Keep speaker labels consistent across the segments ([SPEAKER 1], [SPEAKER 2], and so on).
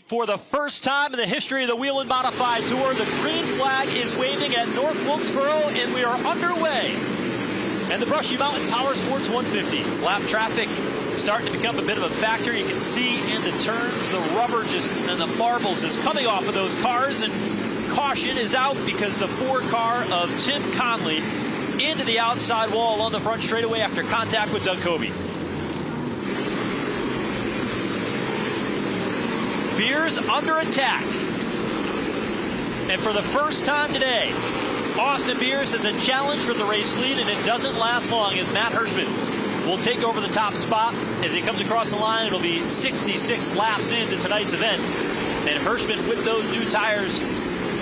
[SPEAKER 1] For the first time in the history of the Whelen Modified Tour, the green flag is waving at North Wilkesboro, and we are underway. And the Brushy Mountain Power Sports 150. Lap traffic starting to become a bit of a factor. You can see in the turns, the rubber and the marbles is coming off of those cars, and caution is out because the Ford car of Tim Conley into the outside wall on the front straightaway after contact with Doug Coby. Beers under attack. And for the first time today, Austin Beers has a challenge for the race lead, and it doesn't last long as Matt Hirschman will take over the top spot. As he comes across the line, it'll be 66 laps into tonight's event. And Hirschman, with those new tires,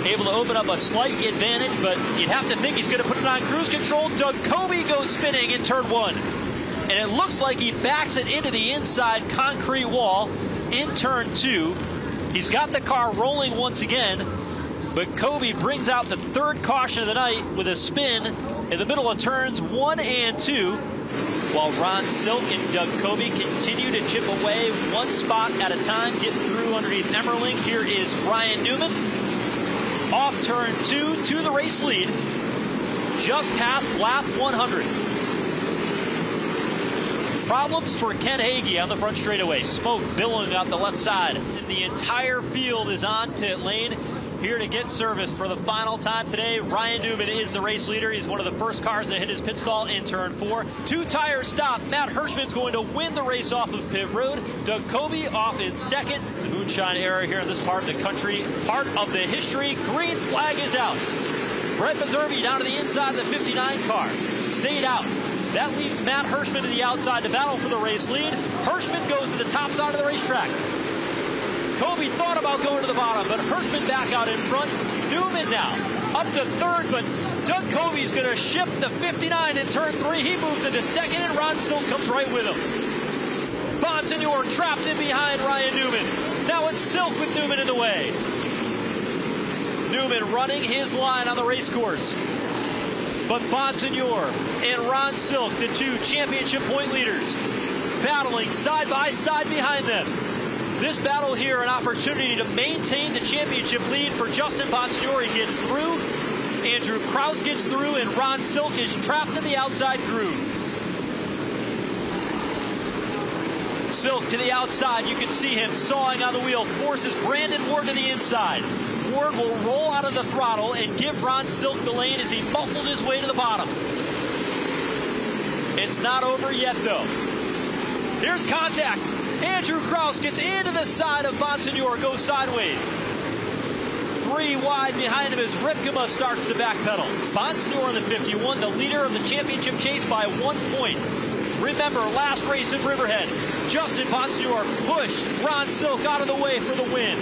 [SPEAKER 1] able to open up a slight advantage, but you'd have to think he's going to put it on cruise control. Doug Coby goes spinning in turn one. And it looks like he backs it into the inside concrete wall in turn two. He's got the car rolling once again, but Coby brings out the third caution of the night with a spin in the middle of turns 1 and 2, while Ron Silk and Doug Coby continue to chip away one spot at a time, get through underneath Emmerling. Here is Ryan Newman off turn 2 to the race lead, just past lap 100. Problems for Ken Hagee on the front straightaway. Smoke billowing out the left side. The entire field is on pit lane, here to get service for the final time today. Ryan Newman is the race leader. He's one of the first cars to hit his pit stall in turn 4. 2 tires stop. Matt Hirschman's going to win the race off of pit road. Doug Coby off in second. The moonshine era here in this part of the country, part of the history. Green flag is out. Brett Meservey down to the inside of the 59 car. Stayed out. That leaves Matt Hirschman to the outside to battle for the race lead. Hirschman goes to the top side of the racetrack. Coby thought about going to the bottom, but Hirschman back out in front. Newman now up to third, but Doug Coby's going to ship the 59 in turn 3. He moves into second, and Ron still comes right with him. Bonsignor trapped in behind Ryan Newman. Now it's Silk with Newman in the way. Newman running his line on the race course. But Bonsignor and Ron Silk, the 2 championship point leaders, battling side by side behind them. This battle here, an opportunity to maintain the championship lead for Justin Bonsignor. He gets through, Andrew Kraus gets through, and Ron Silk is trapped in the outside groove. Silk to the outside, you can see him sawing on the wheel, forces Brandon Ward to the inside. Ward will roll out of the throttle and give Ron Silk the lane as he muscled his way to the bottom. It's not over yet, though. Here's contact. Andrew Kraus gets into the side of Bonsignor, goes sideways. 3 wide behind him as Ripkema starts to backpedal. Bonsignor in the 51, the leader of the championship chase by 1 point. Remember, last race in Riverhead, Justin Bonsignor pushed Ron Silk out of the way for the win.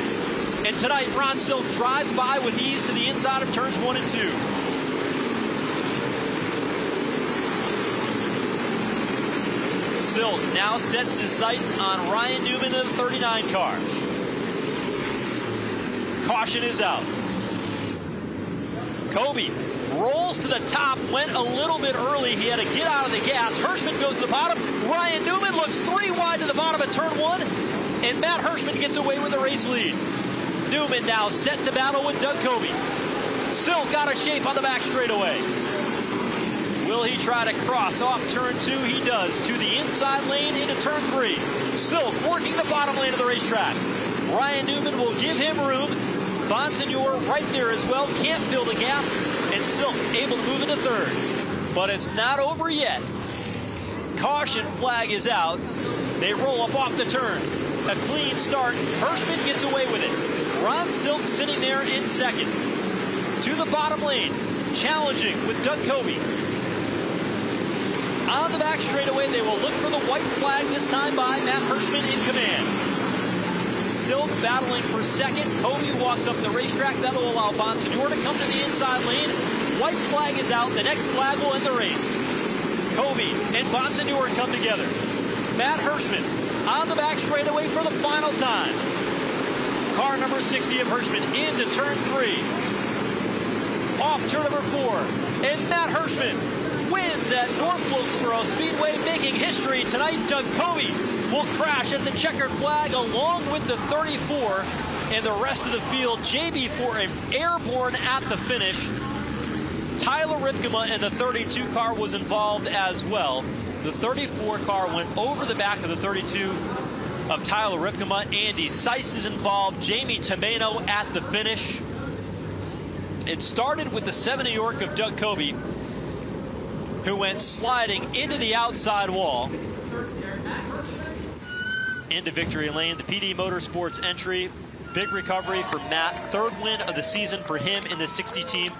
[SPEAKER 1] And tonight, Ron Silk drives by with ease to the inside of turns 1 and 2. Silk now sets his sights on Ryan Newman in the 39 car. Caution is out. Coby rolls to the top, went a little bit early. He had to get out of the gas. Hirschman goes to the bottom. Ryan Newman looks 3 wide to the bottom of turn 1, and Matt Hirschman gets away with the race lead. Newman now set to battle with Doug Coby. Silk out of shape on the back straightaway. Will he try to cross off turn 2? He does, to the inside lane into turn 3. Silk working the bottom lane of the racetrack. Ryan Newman will give him room. Bonsignor right there as well, can't fill the gap, and Silk able to move into third. But it's not over yet. Caution flag is out. They roll up off the turn. A clean start. Hirschman gets away with it. Ron Silk sitting there in second. To the bottom lane, challenging with Doug Coby. On the back straightaway, they will look for the white flag, this time by Matt Hirschman in command. Silk battling for second. Coby walks up the racetrack. That will allow Bonsignor to come to the inside lane. White flag is out. The next flag will end the race. Coby and Bonsignor come together. Matt Hirschman on the back straightaway for the final time. Car number 60 of Hirschman into turn 3. Off turn number 4. And Matt Hirschman wins at North Wilkesboro Speedway, making history tonight. Doug Coby will crash at the checkered flag along with the 34 and the rest of the field. JB for an airborne at the finish. Tyler Ripkema and the 32 car was involved as well. The 34 car went over the back of the 32 of Tyler Ripkema. Andy Seiss is involved. Jamie Tomeno at the finish. It started with the 7 New York of Doug Coby, who went sliding into the outside wall into victory lane. The PD Motorsports entry. Big recovery for Matt. Third win of the season for him in the 60 team.